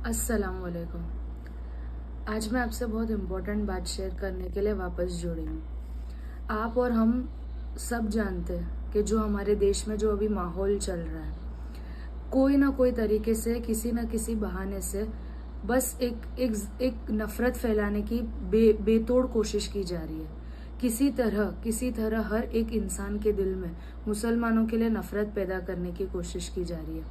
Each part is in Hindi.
अस्सलाम वालेकुम। आज मैं आपसे बहुत इम्पोर्टेंट बात शेयर करने के लिए वापस जुड़ी हूँ। आप और हम सब जानते हैं कि जो हमारे देश में जो अभी माहौल चल रहा है, कोई ना कोई तरीके से किसी ना किसी बहाने से बस एक नफरत फैलाने की बेतोड़ कोशिश की जा रही है। किसी तरह हर एक इंसान के दिल में मुसलमानों के लिए नफरत पैदा करने की कोशिश की जा रही है।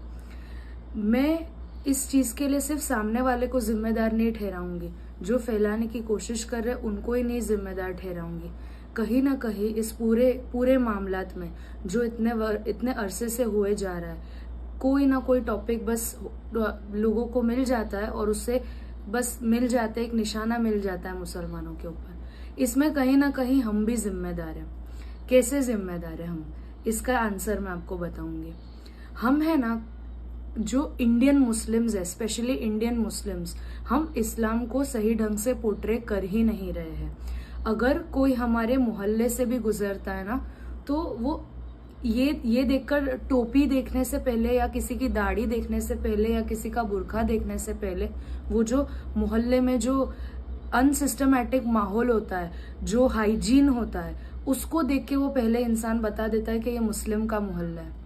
मैं इस चीज के लिए सिर्फ सामने वाले को जिम्मेदार नहीं ठहराऊंगी, जो फैलाने की कोशिश कर रहे उनको ही नहीं जिम्मेदार ठहराऊंगी। कहीं ना कहीं इस पूरे पूरे मामलात में जो इतने अरसे से हुए जा रहा है, कोई ना कोई टॉपिक बस लोगों को मिल जाता है और उससे बस मिल जाता है, एक निशाना मिल जाता है मुसलमानों के ऊपर। इसमें कहीं ना कहीं हम भी जिम्मेदार हैं। कैसे जिम्मेदार है हम, इसका आंसर मैं आपको बताऊंगी। हम है ना, जो इंडियन मुस्लिम्स है, स्पेशली इंडियन मुस्लिम्स, हम इस्लाम को सही ढंग से पोर्ट्रे कर ही नहीं रहे हैं। अगर कोई हमारे मोहल्ले से भी गुजरता है ना, तो वो ये देखकर, टोपी देखने से पहले या किसी की दाढ़ी देखने से पहले या किसी का बुरखा देखने से पहले, वो जो मोहल्ले में जो अनसिस्टमैटिक माहौल होता है, जो हाइजीन होता है, उसको देख के वो पहले इंसान बता देता है कि ये मुस्लिम का मोहल्ला है।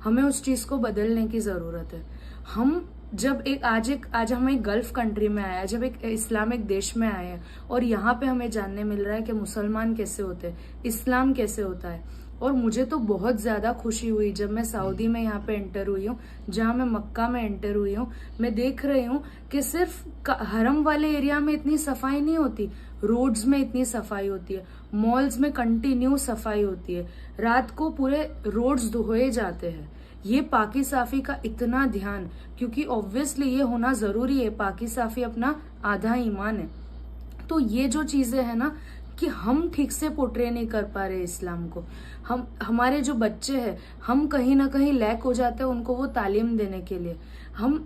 हमें उस चीज को बदलने की जरूरत है। हम जब आज हम एक गल्फ कंट्री में आए, जब एक इस्लामिक देश में आए हैं और यहाँ पे हमें जानने मिल रहा है कि मुसलमान कैसे होते हैं, इस्लाम कैसे होता है। और मुझे तो बहुत ज्यादा खुशी हुई जब मैं सऊदी में यहाँ पे एंटर हुई हूँ, जहाँ मैं मक्का में एंटर हुई हूँ। मैं देख रही हूँ कि सिर्फ हरम वाले एरिया में इतनी सफाई नहीं होती, रोड्स में इतनी सफाई होती है, मॉल्स में कंटिन्यू सफाई होती है, रात को पूरे रोड्स धोए जाते हैं। ये पाकी साफी का इतना ध्यान, क्योंकि ऑब्वियसली ये होना जरूरी है, पाकी साफी अपना आधा ईमान है। तो ये जो चीजें है ना, कि हम ठीक से पोर्ट्रे नहीं कर पा रहे इस्लाम को। हमारे जो बच्चे हैं, हम कहीं ना कहीं लैक हो जाते हैं उनको वो तालीम देने के लिए। हम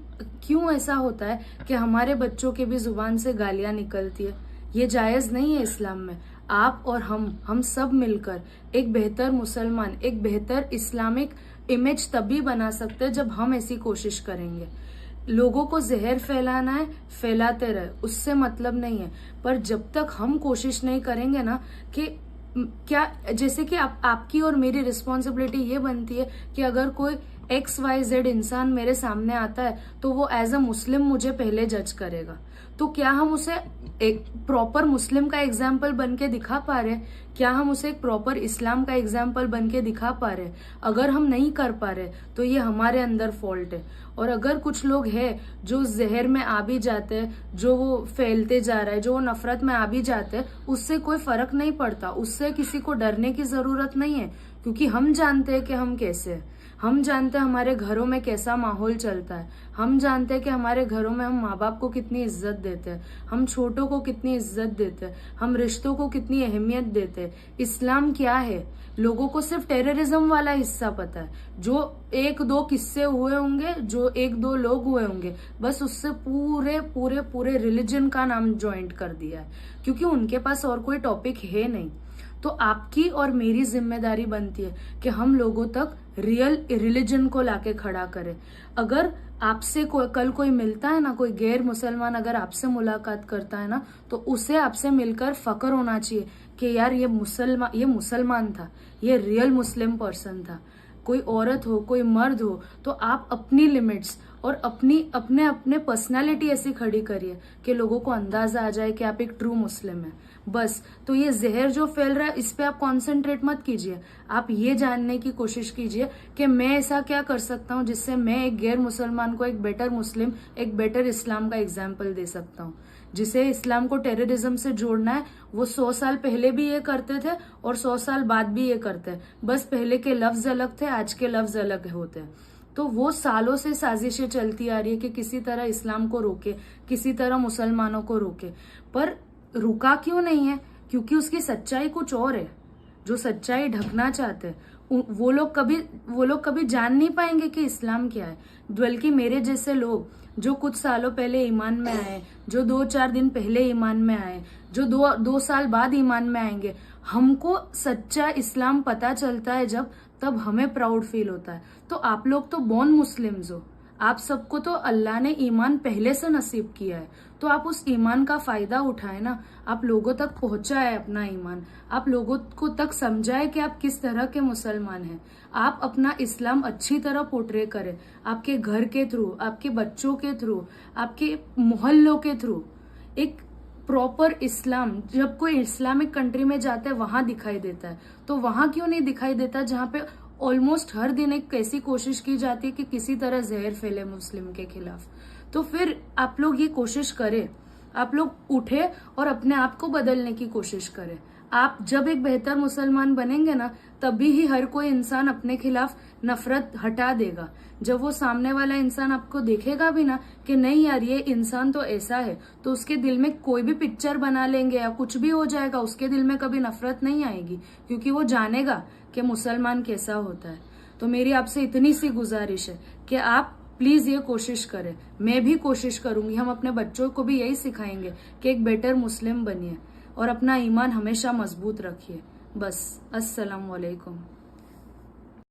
क्यों ऐसा होता है कि हमारे बच्चों के भी जुबान से गालियां निकलती है? ये जायज नहीं है इस्लाम में। आप और हम सब मिलकर एक बेहतर मुसलमान, एक बेहतर इस्लामिक इमेज तभी बना सकते हैं जब हम ऐसी कोशिश करेंगे। लोगों को जहर फैलाना है, फैलाते रहे, उससे मतलब नहीं है। पर जब तक हम कोशिश नहीं करेंगे ना, कि क्या, जैसे कि आपकी और मेरी रिस्पॉन्सिबिलिटी ये बनती है कि अगर कोई XYZ इंसान मेरे सामने आता है तो वो एज अ मुस्लिम मुझे पहले जज करेगा। तो क्या हम उसे एक प्रॉपर मुस्लिम का एग्जाम्पल बन के दिखा पा रहे? क्या हम उसे एक प्रॉपर इस्लाम का एग्जाम्पल बन के दिखा पा रहे? अगर हम नहीं कर पा रहे तो ये हमारे अंदर फॉल्ट है। और अगर कुछ लोग हैं जो जहर में आ भी जाते हैं, जो वो फैलते जा रहा है, जो वो नफरत में आ भी जाते हैं, उससे कोई फर्क नहीं पड़ता, उससे किसी को डरने की जरूरत नहीं है। क्योंकि हम जानते हैं कि हम कैसे हैं, हम जानते हैं हमारे घरों में कैसा माहौल चलता है, हम जानते हैं कि हमारे घरों में हम माँ बाप को कितनी इज्जत देते हैं, हम छोटों को कितनी इज्जत देते हैं, हम रिश्तों को कितनी अहमियत देते हैं। इस्लाम क्या है, लोगों को सिर्फ टेररिज्म वाला हिस्सा पता है, जो एक दो किस्से हुए होंगे, जो एक दो लोग हुए होंगे, बस उससे पूरे पूरे पूरे रिलीजन का नाम ज्वाइंट कर दिया है, क्योंकि उनके पास और कोई टॉपिक है नहीं। तो आपकी और मेरी जिम्मेदारी बनती है कि हम लोगों तक रियल रिलीजन को लाके खड़ा करें। अगर आपसे कल कोई मिलता है ना, कोई गैर मुसलमान अगर आपसे मुलाकात करता है ना, तो उसे आपसे मिलकर फक्र होना चाहिए कि यार ये मुसलमान था, ये रियल मुस्लिम पर्सन था। कोई औरत हो, कोई मर्द हो, तो आप अपनी लिमिट्स और अपने अपने पर्सनालिटी ऐसी खड़ी करिए कि लोगों को अंदाजा आ जाए कि आप एक ट्रू मुस्लिम है। बस। तो ये जहर जो फैल रहा है, इस पे आप कंसंट्रेट मत कीजिए। आप ये जानने की कोशिश कीजिए कि मैं ऐसा क्या कर सकता हूँ जिससे मैं एक गैर मुसलमान को एक बेटर मुस्लिम, एक बेटर इस्लाम का एग्जाम्पल दे सकता हूँ। जिसे इस्लाम को टेररिज्म से जोड़ना है, वो 100 साल पहले भी ये करते थे और 100 साल बाद भी ये करते हैं। बस पहले के लफ्ज अलग थे, आज के लफ्ज अलग होते हैं। तो वो सालों से साजिशें चलती आ रही है कि किसी तरह इस्लाम को रोके, किसी तरह मुसलमानों को रोके। पर रुका क्यों नहीं है? क्योंकि उसकी सच्चाई कुछ और है। जो सच्चाई ढकना चाहते हैं वो लोग कभी जान नहीं पाएंगे कि इस्लाम क्या है। बल्कि मेरे जैसे लोग जो कुछ सालों पहले ईमान में आए, जो 2-4 दिन पहले ईमान में आए, जो दो साल बाद ईमान में आएंगे, हमको सच्चा इस्लाम पता चलता है जब, तब हमें प्राउड फील होता है। तो आप लोग तो बॉर्न मुस्लिम्स हो, आप सबको तो अल्लाह ने ईमान पहले से नसीब किया है, तो आप उस ईमान का फायदा उठाए ना। आप लोगों तक पहुंचाए अपना ईमान, आप लोगों को तक समझाए कि आप किस तरह के मुसलमान हैं। आप अपना इस्लाम अच्छी तरह पोर्ट्रे करें, आपके घर के थ्रू, आपके बच्चों के थ्रू, आपके मोहल्लों के थ्रू। एक प्रॉपर इस्लाम जब कोई इस्लामिक कंट्री में जाता है वहां दिखाई देता है, तो वहां क्यों नहीं दिखाई देता जहां पे ऑलमोस्ट हर दिन एक कैसी कोशिश की जाती है कि किसी तरह जहर फैले मुस्लिम के खिलाफ। तो फिर आप लोग ये कोशिश करें, आप लोग उठे और अपने आप को बदलने की कोशिश करें। आप जब एक बेहतर मुसलमान बनेंगे ना, तभी ही हर कोई इंसान अपने खिलाफ नफरत हटा देगा। जब वो सामने वाला इंसान आपको देखेगा भी ना कि नहीं यार ये इंसान तो ऐसा है, तो उसके दिल में कोई भी पिक्चर बना लेंगे या कुछ भी हो जाएगा, उसके दिल में कभी नफरत नहीं आएगी, क्योंकि वो जानेगा कि मुसलमान कैसा होता है। तो मेरी आपसे इतनी सी गुजारिश है कि आप प्लीज ये कोशिश करें, मैं भी कोशिश करूंगी, हम अपने बच्चों को भी यही सिखाएंगे कि एक बेटर मुस्लिम बनिए और अपना ईमान हमेशा मजबूत रखिए। बस, अस्सलाम वालेकुम।